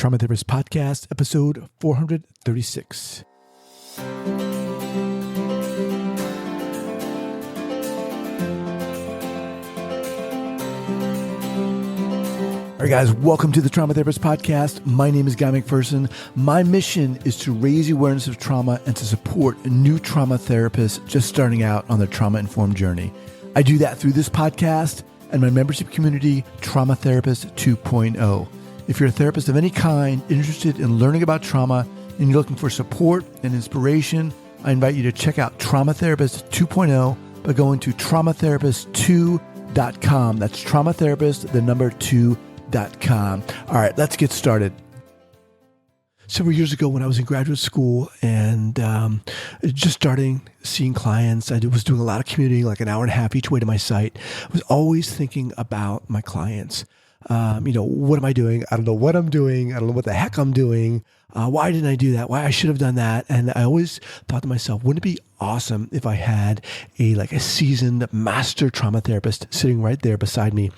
Trauma Therapist Podcast, episode 436. All right, guys, welcome to the Trauma Therapist Podcast. My name is Guy McPherson. My mission is to raise awareness of trauma and to support new trauma therapists just starting out on their trauma-informed journey. I do that through this podcast and my membership community, Trauma Therapist 2.0. If you're a therapist of any kind, interested in learning about trauma, and you're looking for support and inspiration, I invite you to check out Trauma Therapist 2.0 by going to traumatherapist2.com. That's traumatherapist, the number 2.com. All right, let's get started. Several years ago when I was in graduate school and just starting seeing clients, I was doing a lot of commuting, like an hour and a half each way to my site. I was always thinking about my clients. What am I doing? I don't know what I'm doing. I don't know what the heck I'm doing. Why didn't I do that? Why I should have done that? And I always thought to myself, wouldn't it be awesome if I had a seasoned master trauma therapist sitting right there beside me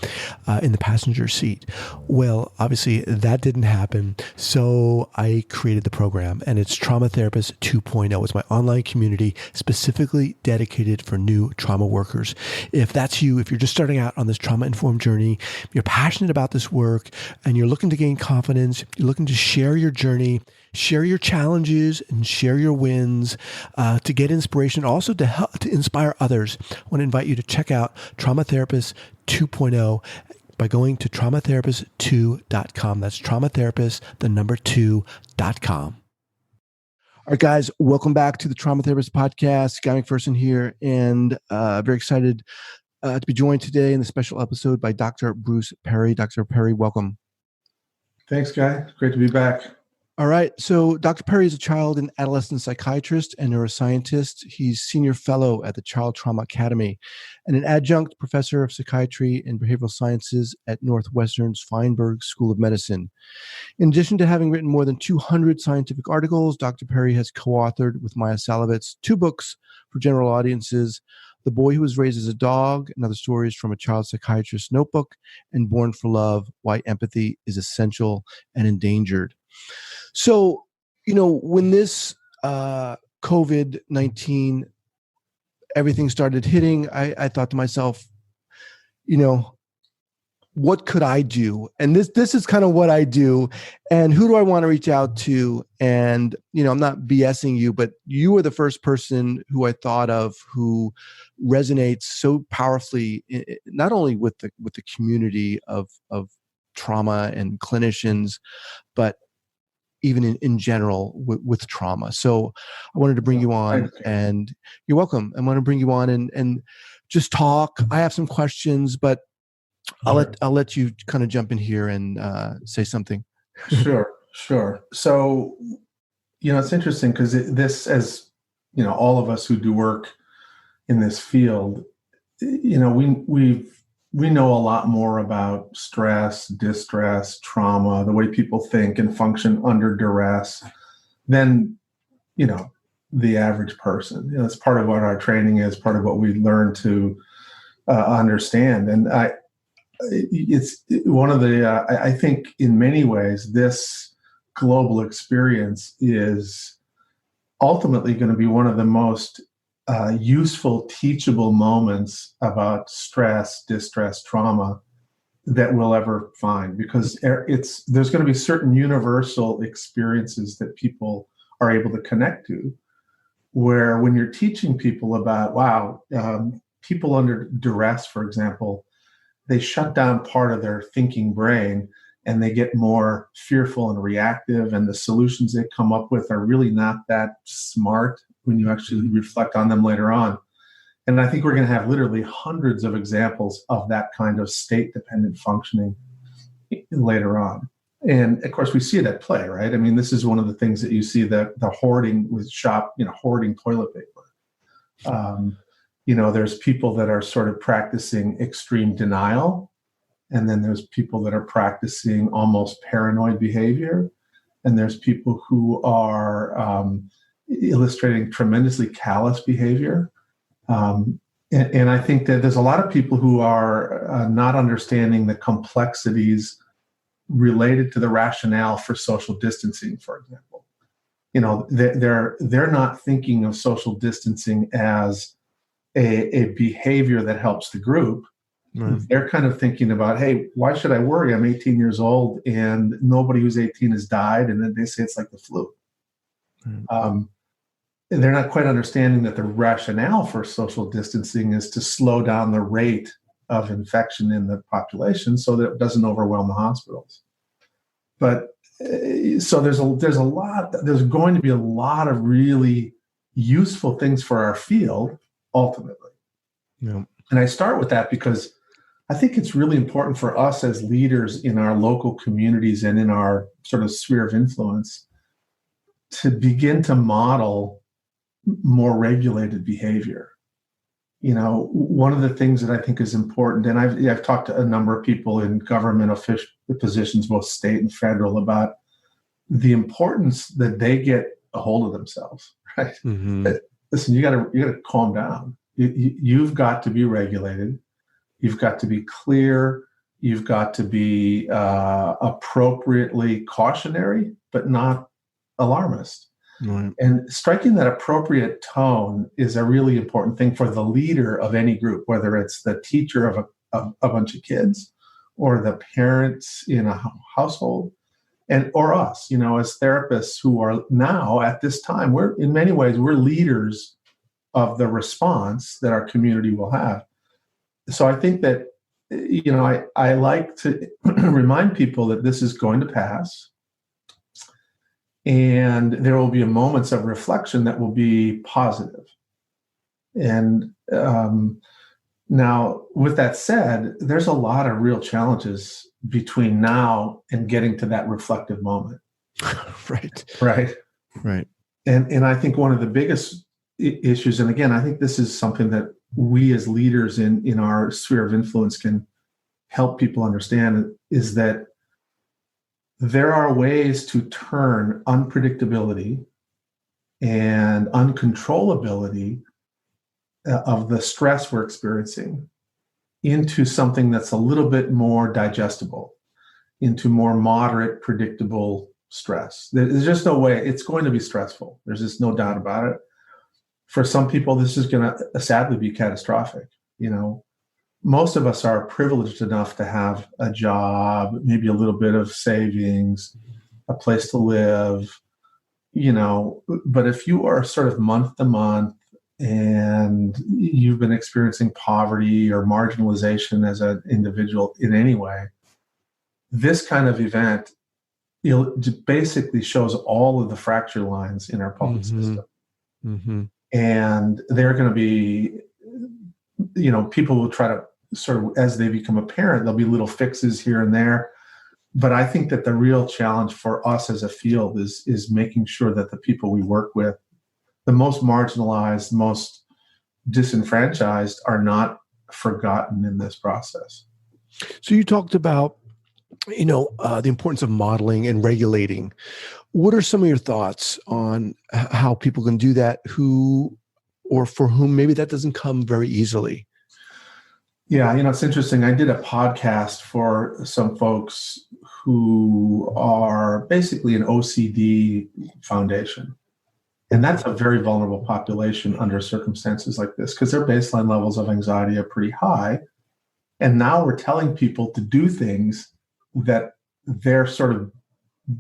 in the passenger seat? Well, obviously that didn't happen. So I created the program, and it's Trauma Therapist 2.0. It's my online community specifically dedicated for new trauma workers. If that's you, if you're just starting out on this trauma-informed journey, you're passionate about this work, and you're looking to gain confidence, you're looking to share your journey, share your challenges and share your wins, to get inspiration, also to help to inspire others, I want to invite you to check out Trauma Therapist 2.0 by going to traumatherapist2.com. That's traumatherapist, the number 2.com. All right, guys, welcome back to the Trauma Therapist Podcast. Guy McPherson here, and very excited to be joined today in the special episode by Dr. Bruce Perry. Dr. Perry, welcome. Thanks, Guy. Great to be back. All right. So Dr. Perry is a child and adolescent psychiatrist and neuroscientist. He's senior fellow at the ChildTrauma Academy and an adjunct professor of psychiatry and behavioral sciences at Northwestern's Feinberg School of Medicine. In addition to having written more than 200 scientific articles, Dr. Perry has co-authored with Maia Szalavitz 2 books for general audiences: The Boy Who Was Raised as a Dog and Other Stories from a Child Psychiatrist's Notebook, and Born for Love, Why Empathy is Essential and Endangered. So, when this COVID-19, everything started hitting, I thought to myself, what could I do? And this is kind of what I do. And who do I want to reach out to? And, I'm not BSing you, but you were the first person who I thought of who resonates so powerfully, not only with the community of trauma and clinicians, but even in general with trauma. So I wanted to bring you on, and you're welcome. I want to bring you on and just talk. I have some questions, but I'll let you kind of jump in here and say something. Sure. So, it's interesting because this, as all of us who do work in this field, we know a lot more about stress, distress, trauma, the way people think and function under duress than, the average person. It's part of what our training is, part of what we learn to understand. And it's one of the, I think in many ways, this global experience is ultimately going to be one of the most useful, teachable moments about stress, distress, trauma that we'll ever find, because there's going to be certain universal experiences that people are able to connect to, where when you're teaching people about, people under duress, for example, they shut down part of their thinking brain and they get more fearful and reactive, and the solutions they come up with are really not that smart when you actually reflect on them later on. And I think we're going to have literally hundreds of examples of that kind of state-dependent functioning later on. And of course, we see it at play, right? I mean, this is one of the things that you see, the hoarding with hoarding toilet paper. There's people that are sort of practicing extreme denial. And then there's people that are practicing almost paranoid behavior. And there's people who are illustrating tremendously callous behavior. And I think that there's a lot of people who are not understanding the complexities related to the rationale for social distancing, for example. They're not thinking of social distancing as a behavior that helps the group. Right. They're kind of thinking about, hey, why should I worry? I'm 18 years old and nobody who's 18 has died. And then they say it's like the flu. Right. They're not quite understanding that the rationale for social distancing is to slow down the rate of infection in the population so that it doesn't overwhelm the hospitals. But so there's going to be a lot of really useful things for our field ultimately. Yeah. And I start with that because I think it's really important for us as leaders in our local communities and in our sort of sphere of influence to begin to model more regulated behavior. One of the things that I think is important, and I've talked to a number of people in government official positions, both state and federal, about the importance that they get a hold of themselves, right? Mm-hmm. Listen, you got to calm down. You've got to be regulated. You've got to be clear. You've got to be appropriately cautionary, but not alarmist. Right. And striking that appropriate tone is a really important thing for the leader of any group, whether it's the teacher of a bunch of kids or the parents in a household, or us, as therapists who are now at this time, in many ways, we're leaders of the response that our community will have. So I think that, I like to remind people that this is going to pass. And there will be moments of reflection that will be positive. And now, with that said, there's a lot of real challenges between now and getting to that reflective moment. Right. And I think one of the biggest issues, and again, I think this is something that we as leaders in our sphere of influence can help people understand, is that there are ways to turn unpredictability and uncontrollability of the stress we're experiencing into something that's a little bit more digestible, into more moderate, predictable stress. There's just no way. It's going to be stressful. There's just no doubt about it. For some people, this is going to sadly be catastrophic. Most of us are privileged enough to have a job, maybe a little bit of savings, a place to live, but if you are sort of month to month and you've been experiencing poverty or marginalization as an individual in any way, this kind of event basically shows all of the fracture lines in our public system. Mm-hmm. And they're going to be, people will try to sort of, as they become apparent, there'll be little fixes here and there. But I think that the real challenge for us as a field is making sure that the people we work with, the most marginalized, most disenfranchised, are not forgotten in this process. So you talked about, the importance of modeling and regulating. What are some of your thoughts on how people can do that for whom maybe that doesn't come very easily? Yeah, it's interesting. I did a podcast for some folks who are basically an OCD foundation. And that's a very vulnerable population under circumstances like this because their baseline levels of anxiety are pretty high. And now we're telling people to do things that they're sort of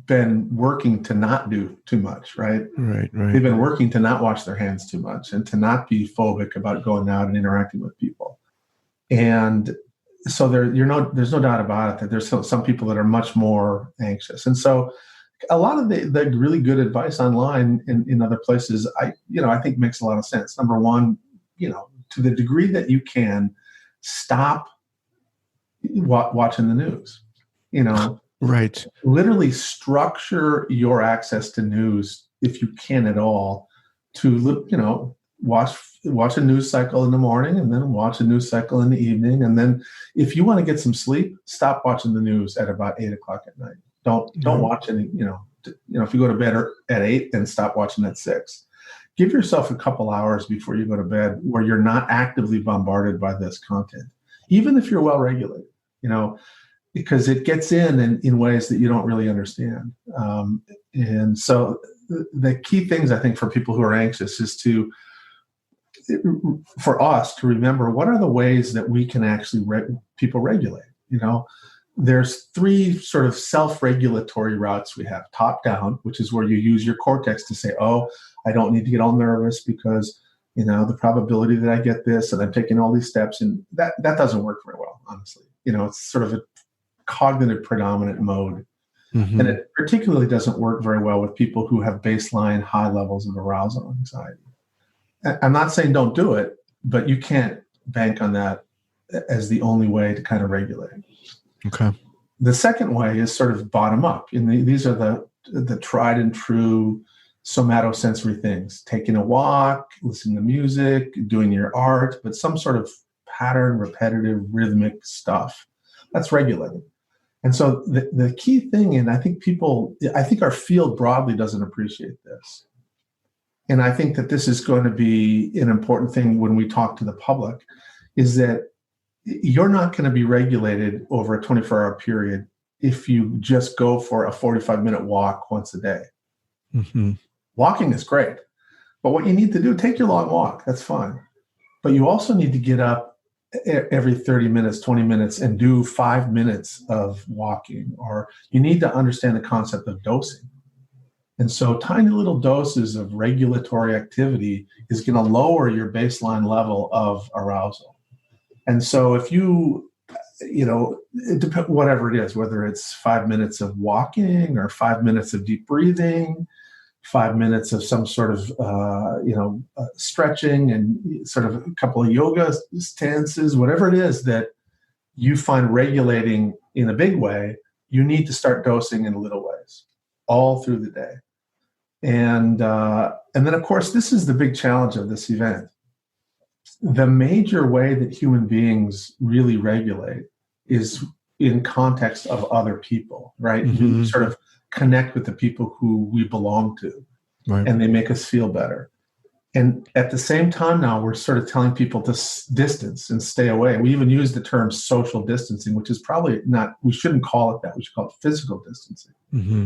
been working to not do too much, right? Right. They've been working to not wash their hands too much and to not be phobic about going out and interacting with people. And so there's no doubt about it that there's some people that are much more anxious. And so a lot of the really good advice online in other places, I think makes a lot of sense. Number one, to the degree that you can, stop watching the news, Right. Literally structure your access to news, if you can at all, to, watch a news cycle in the morning and then watch a news cycle in the evening. And then if you want to get some sleep, stop watching the news at about 8 o'clock at night. Don't watch any, if you go to bed at 8, then stop watching at 6. Give yourself a couple hours before you go to bed where you're not actively bombarded by this content, even if you're well regulated. because it gets in ways that you don't really understand. And so the key things, I think, for people who are anxious is for us to remember what are the ways that we can actually people regulate. There's three sort of self-regulatory routes we have. Top down, which is where you use your cortex to say, oh, I don't need to get all nervous because the probability that I get this and I'm taking all these steps, and that doesn't work very well, honestly. It's sort of a cognitive predominant mode. Mm-hmm. And it particularly doesn't work very well with people who have baseline high levels of arousal and anxiety. I'm not saying don't do it, but you can't bank on that as the only way to kind of regulate. Okay. The second way is sort of bottom up. And these are the tried and true somatosensory things: taking a walk, listening to music, doing your art, but some sort of pattern, repetitive, rhythmic stuff. That's regulating. And so the key thing, and I think our field broadly doesn't appreciate this. And I think that this is going to be an important thing when we talk to the public, is that you're not going to be regulated over a 24-hour period if you just go for a 45-minute walk once a day. Mm-hmm. Walking is great, but what you need to do, take your long walk. That's fine. But you also need to get up every 30 minutes, 20 minutes, and do 5 minutes of walking, or you need to understand the concept of dosing. And so tiny little doses of regulatory activity is going to lower your baseline level of arousal. And so if it depends, whatever it is, whether it's 5 minutes of walking or 5 minutes of deep breathing, 5 minutes of some sort of, stretching and sort of a couple of yoga stances, whatever it is that you find regulating in a big way, you need to start dosing in little ways all through the day. And then, of course, this is the big challenge of this event. The major way that human beings really regulate is in context of other people, right? Mm-hmm. We sort of connect with the people who we belong to, right, and they make us feel better. And at the same time now, we're sort of telling people to distance and stay away. We even use the term social distancing, which is probably not, we shouldn't call it that. We should call it physical distancing. Mm-hmm.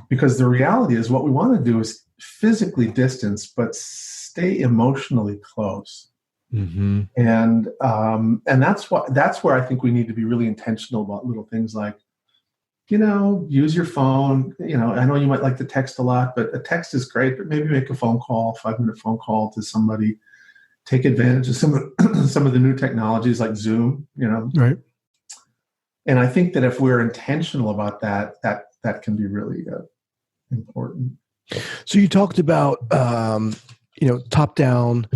Because the reality is what we want to do is physically distance, but stay emotionally close. Mm-hmm. And that's where I think we need to be really intentional about little things like, use your phone. I know you might like to text a lot, but a text is great, but maybe make a phone call, 5-minute phone call to somebody. Take advantage of some of the new technologies like Zoom, Right. And I think that if we're intentional about that can be really important. So you talked about, top down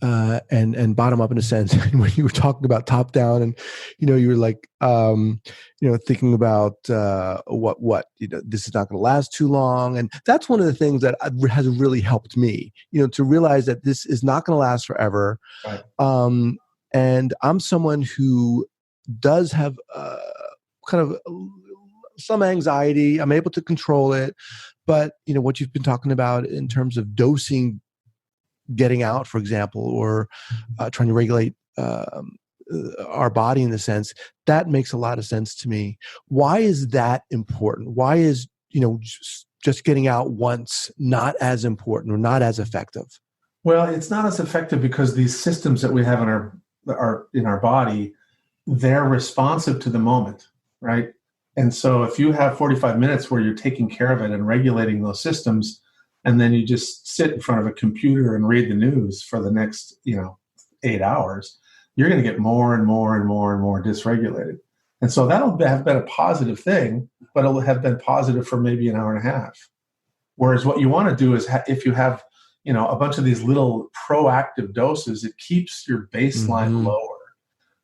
and bottom up in a sense. When you were talking about top down, and you were like, thinking about what this is not going to last too long, and that's one of the things that has really helped me, to realize that this is not going to last forever. Right. And I'm someone who does have kind of some anxiety. I'm able to control it, but what you've been talking about in terms of dosing, getting out, for example, or trying to regulate our body in the sense, that makes a lot of sense to me. Why is that important? Why is just getting out once not as important or not as effective? Well, it's not as effective because these systems that we have in our body, they're responsive to the moment, right? And so if you have 45 minutes where you're taking care of it and regulating those systems, and then you just sit in front of a computer and read the news for the next, 8 hours, you're going to get more and more and more and more dysregulated. And so that'll have been a positive thing, but it'll have been positive for maybe an hour and a half. Whereas what you want to do is if you have, a bunch of these little proactive doses, it keeps your baseline lower,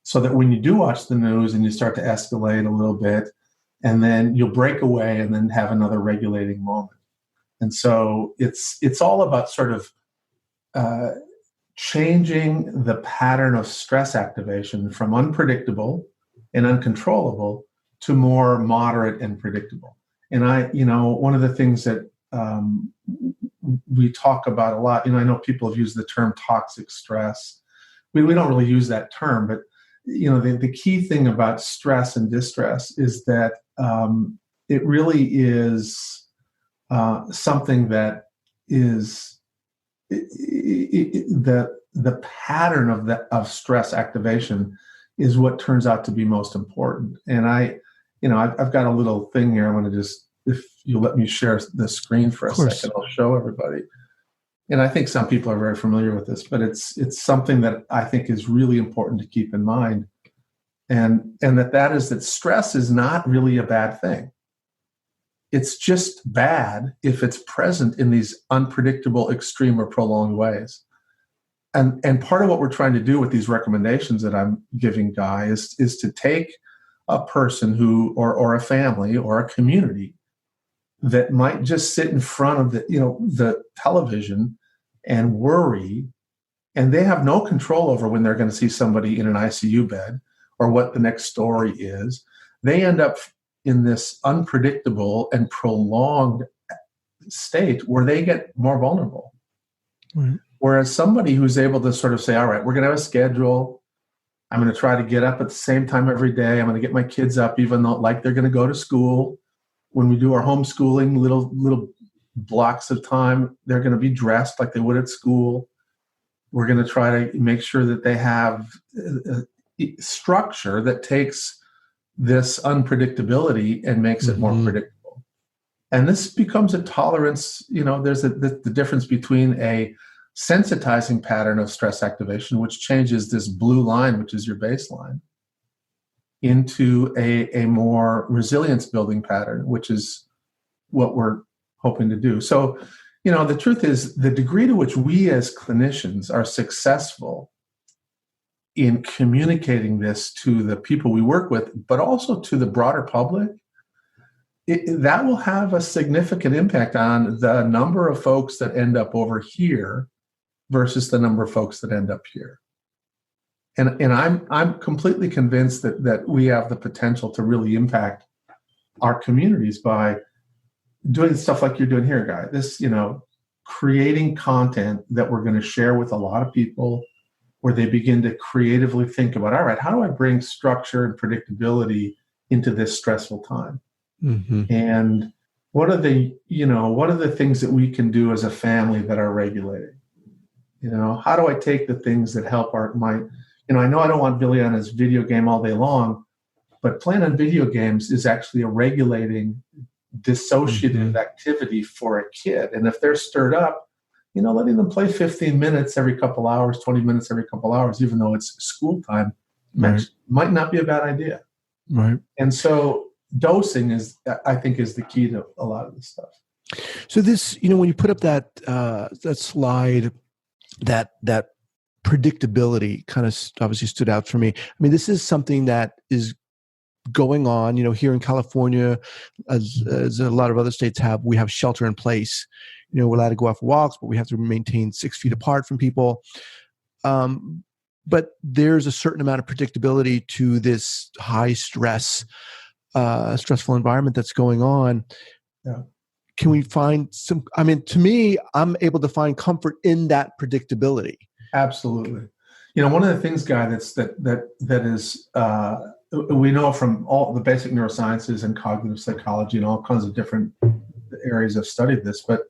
so that when you do watch the news and you start to escalate a little bit, and then you'll break away and then have another regulating moment. And so it's all about sort of changing the pattern of stress activation from unpredictable and uncontrollable to more moderate and predictable. And one of the things that we talk about a lot, I know people have used the term toxic stress. We don't really use that term, but the key thing about stress and distress is that it really is something that is the pattern of stress activation is what turns out to be most important. And I've got a little thing here. I'm going to just, if you let me share the screen for a second, I'll show everybody. And I think some people are very familiar with this, but it's something that I think is really important to keep in mind. And that is that stress is not really a bad thing. It's just bad if it's present in these unpredictable, extreme, or prolonged ways. And part of what we're trying to do with these recommendations that I'm giving Guy is to take a person or a family or a community that might just sit in front of the television and worry, and they have no control over when they're going to see somebody in an ICU bed or what the next story is. They end up in this unpredictable and prolonged state where they get more vulnerable. Right. Whereas somebody who's able to sort of say, all right, we're going to have a schedule. I'm going to try to get up at the same time every day. I'm going to get my kids up, even though like they're going to go to school. When we do our homeschooling, little blocks of time, they're going to be dressed like they would at school. We're going to try to make sure that they have a structure that takes this unpredictability and makes it more predictable. And this becomes a tolerance. There's the difference between a sensitizing pattern of stress activation, which changes this blue line, which is your baseline, into a more resilience building pattern, which is what we're hoping to do. So, the truth is the degree to which we as clinicians are successful in communicating this to the people we work with, but also to the broader public, that will have a significant impact on the number of folks that end up over here versus the number of folks that end up here. And I'm completely convinced that we have the potential to really impact our communities by doing stuff like you're doing here, Guy. This, creating content that we're going to share with a lot of people, where they begin to creatively think about, all right, how do I bring structure and predictability into this stressful time? Mm-hmm. And what are the things that we can do as a family that are regulating? How do I take the things that help I know I don't want Billy on his video game all day long, but playing on video games is actually a regulating dissociative activity for a kid. And if they're stirred up, letting them play 15 minutes every couple hours, 20 minutes every couple hours, even though it's school time, might not be a bad idea. Right. And so dosing I think is the key to a lot of this stuff. So this, when you put up that slide, that predictability kind of obviously stood out for me. I mean, this is something that is going on, here in California, as a lot of other states we have shelter in place. We're allowed to go out for walks, but we have to maintain 6 feet apart from people. But there's a certain amount of predictability to this high stress, stressful environment that's going on. Yeah. Can we find to me, I'm able to find comfort in that predictability. Absolutely. One of the things, Guy, that is, we know from all the basic neurosciences and cognitive psychology and all kinds of different areas have studied this, but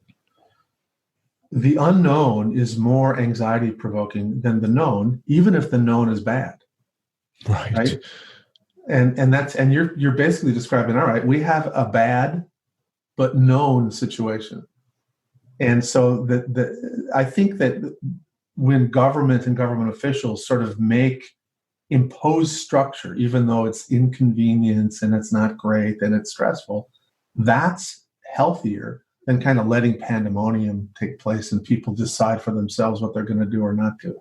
the unknown is more anxiety provoking than the known, even if the known is bad. Right. And you're basically describing, all right, we have a bad but known situation. And so I think that when government and government officials sort of impose structure, even though it's inconvenience and it's not great and it's stressful, that's healthier than kind of letting pandemonium take place and people decide for themselves what they're going to do or not do.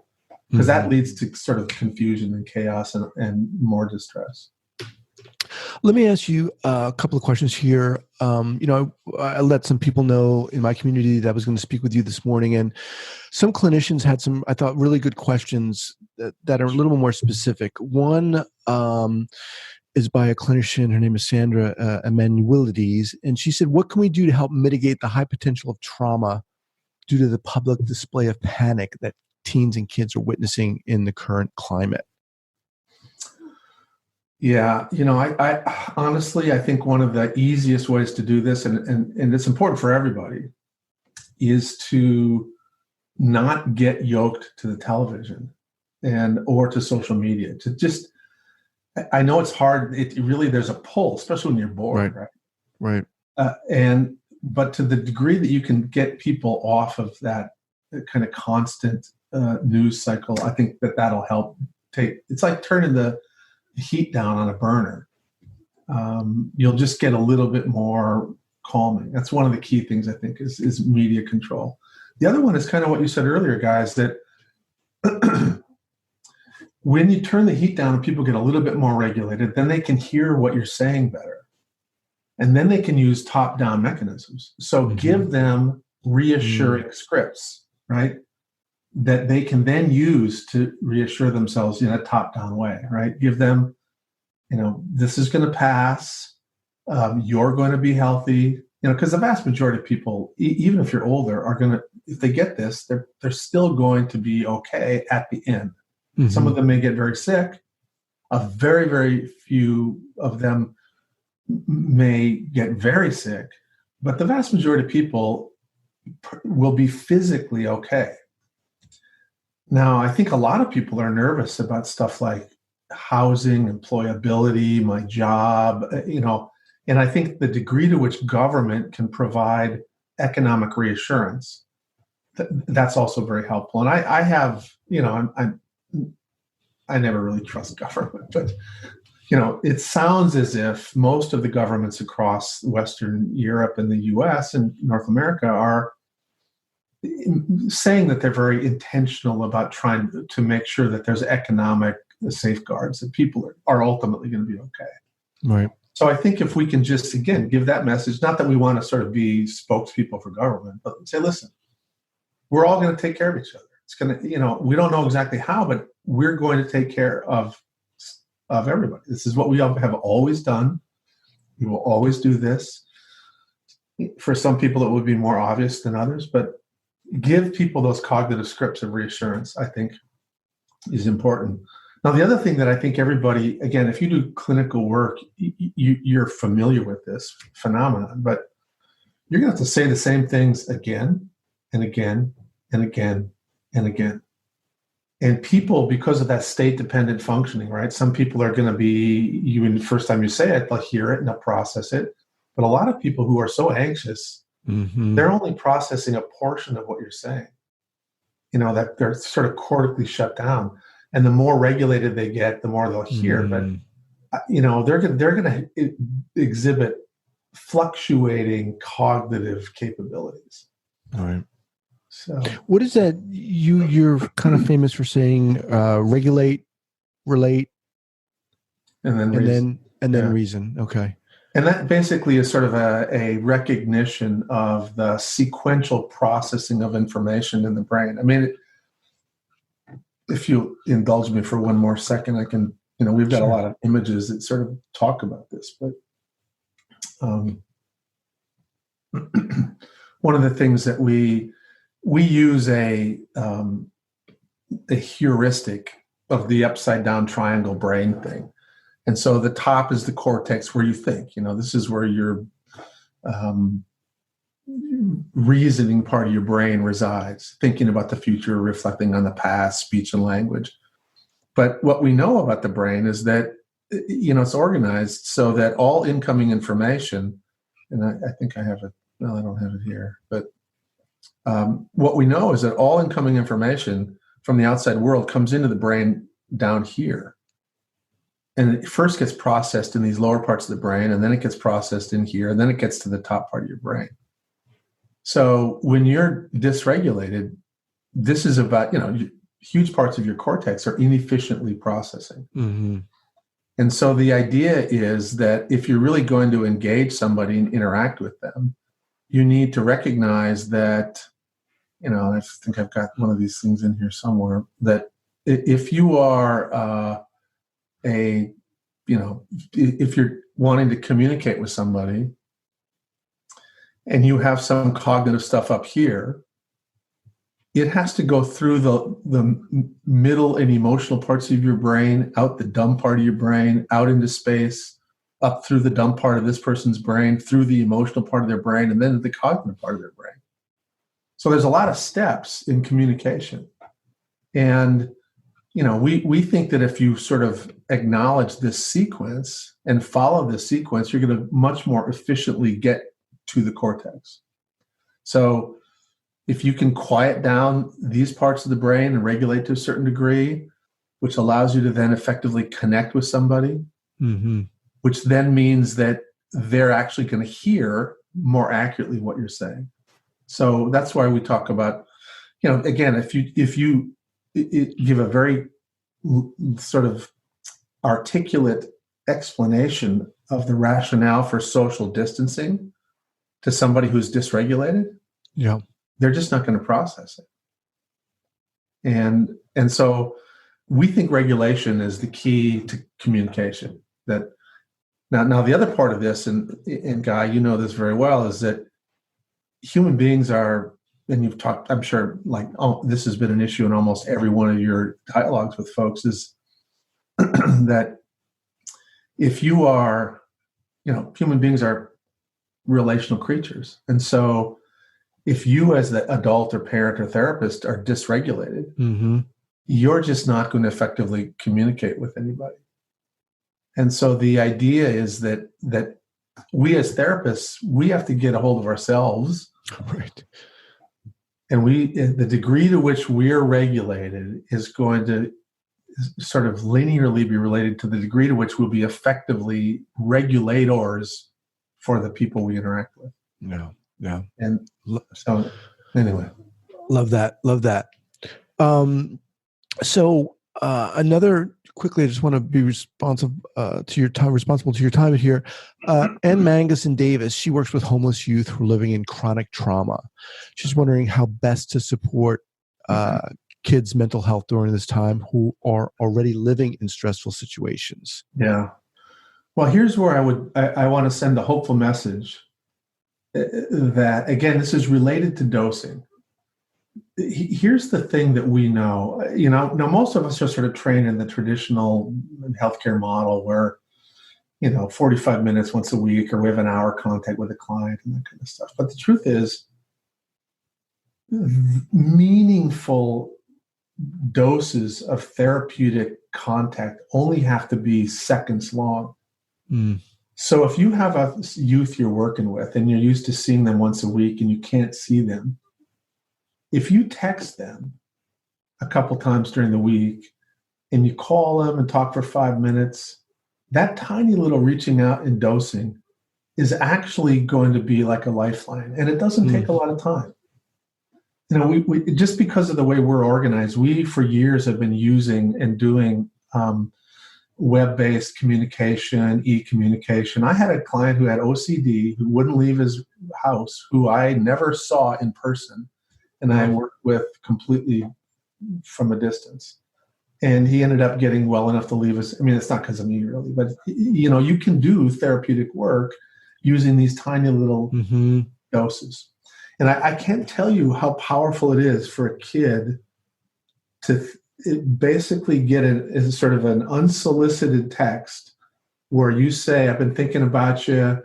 Because that leads to sort of confusion and chaos and more distress. Let me ask you a couple of questions here. I let some people know in my community that I was going to speak with you this morning, and some clinicians had some, I thought, really good questions that are a little more specific. One is by a clinician. Her name is Sandra Emanuelides, and she said, what can we do to help mitigate the high potential of trauma due to the public display of panic that teens and kids are witnessing in the current climate? Yeah, I honestly, I think one of the easiest ways to do this, and it's important for everybody, is to not get yoked to the television or to social media. To just, I know it's hard. It really, there's a pull, especially when you're bored, right? Right. But to the degree that you can get people off of that kind of constant news cycle, I think that'll help. It's like turning the heat down on a burner. You'll just get a little bit more calming. That's one of the key things, I think, is media control. The other one is kind of what you said earlier, guys, that when you turn the heat down and people get a little bit more regulated, then they can hear what you're saying better. And then they can use top-down mechanisms. So give them reassuring scripts, right? That they can then use to reassure themselves in a top-down way, right? Give them, this is going to pass. You're going to be healthy, because the vast majority of people, even if you're older, are going to, if they get this, they're still going to be okay at the end. Mm-hmm. Some of them may get very sick. A very, very few of them may get very sick, but the vast majority of people will be physically okay. Now, I think a lot of people are nervous about stuff like housing, employability, my job, and I think the degree to which government can provide economic reassurance, that's also very helpful. And I have, I never really trust government, but it sounds as if most of the governments across Western Europe and the US and North America are saying that they're very intentional about trying to make sure that there's economic safeguards, that people are ultimately going to be okay. Right. So I think if we can just, again, give that message, not that we want to sort of be spokespeople for government, but say, listen, we're all going to take care of each other. It's going to, we don't know exactly how, but we're going to take care of everybody. This is what we have always done. We will always do this. For some people, it would be more obvious than others, but give people those cognitive scripts of reassurance, I think, is important. Now, the other thing that I think everybody, again, if you do clinical work, you're familiar with this phenomenon, but you're going to have to say the same things again and again and again and again. And people, because of that state-dependent functioning, right? Some people are going to be, even the first time you say it, they'll hear it and they'll process it. But a lot of people who are so anxious, they're only processing a portion of what you're saying. That they're sort of cortically shut down. And the more regulated they get, the more they'll hear. But, they're going to exhibit fluctuating cognitive capabilities. All right. So, what is that? You're kind of famous for saying regulate, relate, and then reason. Okay. And that basically is sort of a recognition of the sequential processing of information in the brain. I mean, if you indulge me for one more second, I can. We've got a lot of images that sort of talk about this, but one of the things that we use a heuristic of the upside down triangle brain thing. And so the top is the cortex where you think, this is where your reasoning part of your brain resides, thinking about the future, reflecting on the past, speech and language. But what we know about the brain is that, it's organized so that all incoming information, and I think I have it, well, I don't have it here, but what we know is that all incoming information from the outside world comes into the brain down here. And it first gets processed in these lower parts of the brain, and then it gets processed in here, and then it gets to the top part of your brain. So when you're dysregulated, this is about, huge parts of your cortex are inefficiently processing. Mm-hmm. And so the idea is that if you're really going to engage somebody and interact with them, you need to recognize that, I think I've got one of these things in here somewhere, that if you are if you're wanting to communicate with somebody and you have some cognitive stuff up here, it has to go through the middle and emotional parts of your brain, out the dumb part of your brain, out into space, up through the dumb part of this person's brain, through the emotional part of their brain, and then the cognitive part of their brain. So there's a lot of steps in communication. And, we think that if you sort of acknowledge this sequence and follow this sequence, you're going to much more efficiently get to the cortex. So if you can quiet down these parts of the brain and regulate to a certain degree, which allows you to then effectively connect with somebody, which then means that they're actually going to hear more accurately what you're saying. So that's why we talk about, again, if you give a very sort of articulate explanation of the rationale for social distancing to somebody who's dysregulated, they're just not going to process it. And so we think regulation is the key to communication. That now the other part of this, and Guy, you know this very well, is that human beings are, and you've talked, I'm sure, this has been an issue in almost every one of your dialogues with folks, is that if you are, human beings are relational creatures. And so if you as the adult or parent or therapist are dysregulated, you're just not going to effectively communicate with anybody. And so the idea is that we as therapists, we have to get a hold of ourselves. Right. And the degree to which we're regulated is going to sort of linearly be related to the degree to which we'll be effectively regulators for the people we interact with. Yeah. And so anyway. Love that. Another quickly, I just want to be responsible to your time here. Ann Mangus in Davis, she works with homeless youth who are living in chronic trauma. She's wondering how best to support kids' mental health during this time who are already living in stressful situations. Yeah. Well, here's where I want to send a hopeful message that, again, this is related to dosing. Here's the thing that we know. Now most of us are sort of trained in the traditional healthcare model where, 45 minutes once a week, or we have an hour contact with a client and that kind of stuff. But the truth is, meaningful doses of therapeutic contact only have to be seconds long. So if you have a youth you're working with and you're used to seeing them once a week and you can't see them, if you text them a couple times during the week and you call them and talk for 5 minutes, that tiny little reaching out and dosing is actually going to be like a lifeline. And it doesn't take a lot of time. We just because of the way we're organized, we for years have been using and doing web-based communication, e-communication. I had a client who had OCD, who wouldn't leave his house, who I never saw in person, and I worked with completely from a distance. And he ended up getting well enough to leave us. It's not because of me really, but you can do therapeutic work using these tiny little doses. And I can't tell you how powerful it is for a kid to basically get a sort of an unsolicited text where you say, I've been thinking about you,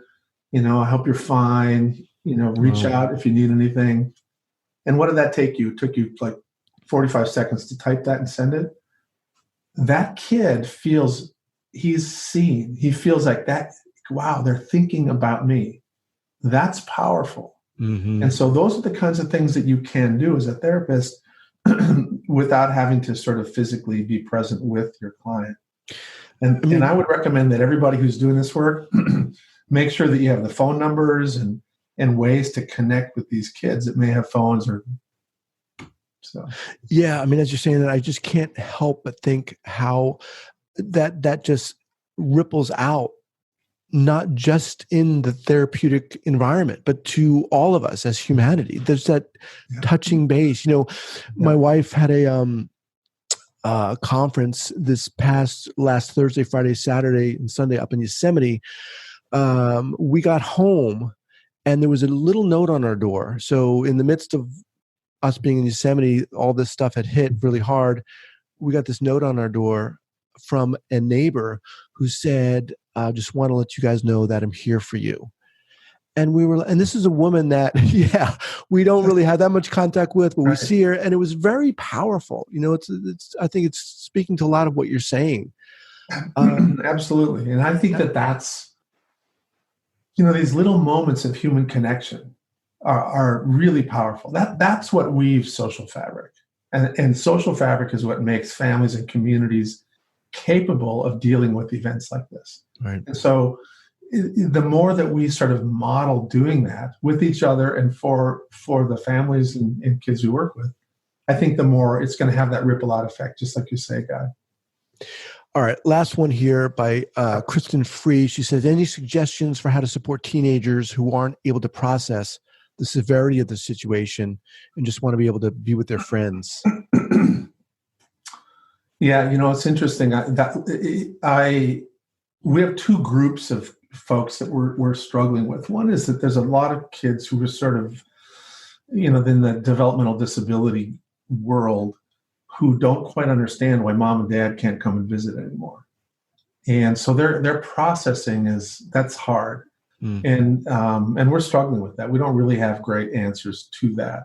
I hope you're fine, reach out if you need anything. And what did that take you? It took you like 45 seconds to type that and send it. That kid feels he's seen. He feels like that, wow, they're thinking about me. That's powerful. And so those are the kinds of things that you can do as a therapist without having to sort of physically be present with your client. And I would recommend that everybody who's doing this work, make sure that you have the phone numbers and ways to connect with these kids that may have phones or so. Yeah. As you're saying that, I just can't help but think how that just ripples out, not just in the therapeutic environment, but to all of us as humanity. There's that touching base. My wife had a conference this last Thursday, Friday, Saturday, and Sunday up in Yosemite. We got home and there was a little note on our door. So in the midst of us being in Yosemite, all this stuff had hit really hard. We got this note on our door from a neighbor who said, "I just want to let you guys know that I'm here for you." And this is a woman that, we don't really have that much contact with, but we see her, and it was very powerful. I think it's speaking to a lot of what you're saying. Absolutely. And I think that's, these little moments of human connection are really powerful. That's what weaves social fabric. And social fabric is what makes families and communities capable of dealing with events like this. Right. And so the more that we sort of model doing that with each other and for the families and kids we work with, I think the more it's going to have that ripple out effect, just like you say, Guy. All right. Last one here by Kristen Free. She says, any suggestions for how to support teenagers who aren't able to process the severity of the situation and just want to be able to be with their friends? Yeah, it's interesting. We have two groups of folks that we're struggling with. One is that there's a lot of kids who are sort of, in the developmental disability world who don't quite understand why mom and dad can't come and visit anymore. And so their processing that's hard. And we're struggling with that. We don't really have great answers to that.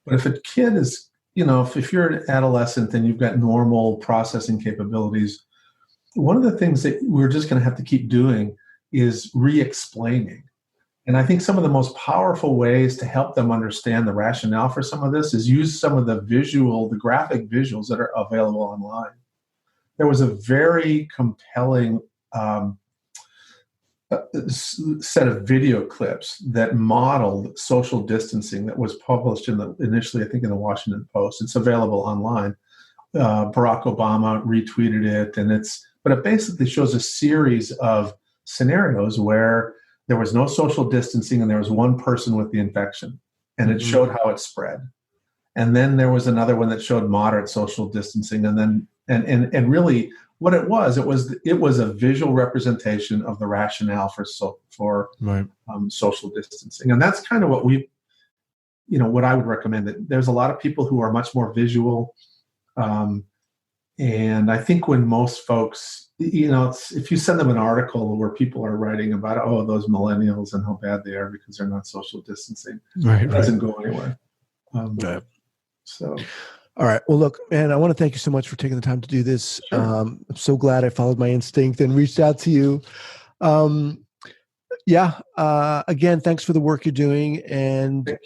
But if a kid is, if you're an adolescent and you've got normal processing capabilities, one of the things that we're just going to have to keep doing is re-explaining. And I think some of the most powerful ways to help them understand the rationale for some of this is use some of the graphic visuals that are available online. There was a very compelling set of video clips that modeled social distancing that was published initially, I think, in the Washington Post. It's available online. Barack Obama retweeted it, but it basically shows a series of scenarios where there was no social distancing and there was one person with the infection, and it showed how it spread. And then there was another one that showed moderate social distancing, and then and really what it was a visual representation of the rationale for social distancing. And that's kind of what what I would recommend. That there's a lot of people who are much more visual. And I think when most folks, if you send them an article where people are writing about, those millennials and how bad they are because they're not social distancing, it doesn't go anywhere. So. All right. Well, look, man, I want to thank you so much for taking the time to do this. Sure. I'm so glad I followed my instinct and reached out to you. Again, thanks for the work you're doing and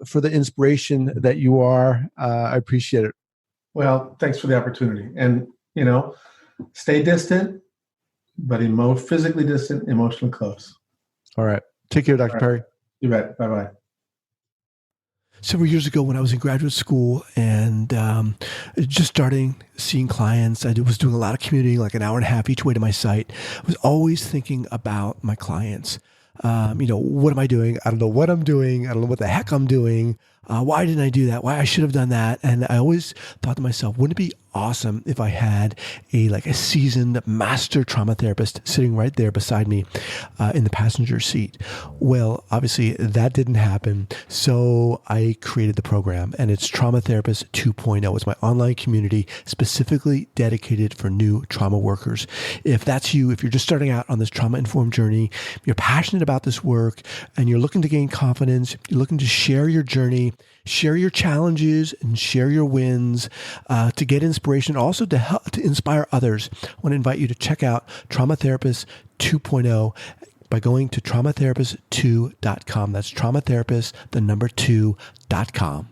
for the inspiration that you are. I appreciate it. Well, thanks for the opportunity. And, stay distant, but physically distant, emotionally close. All right. Take care, Dr. Perry. You bet. Bye-bye. Several years ago when I was in graduate school and just starting seeing clients, I was doing a lot of commuting, like an hour and a half each way to my site. I was always thinking about my clients. What am I doing? I don't know what I'm doing. I don't know what the heck I'm doing. Why didn't I do that? Why I should have done that? And I always thought to myself, wouldn't it be awesome if I had a seasoned master trauma therapist sitting right there beside me in the passenger seat? Well, obviously that didn't happen. So I created the program, and it's Trauma Therapist 2.0. It's my online community specifically dedicated for new trauma workers. If that's you, if you're just starting out on this trauma-informed journey, you're passionate about this work, and you're looking to gain confidence, you're looking to share your journey, share your challenges, and share your wins to get inspiration, also to help to inspire others, I want to invite you to check out Trauma Therapist 2.0 by going to traumatherapist2.com. That's traumatherapist, the number 2.com.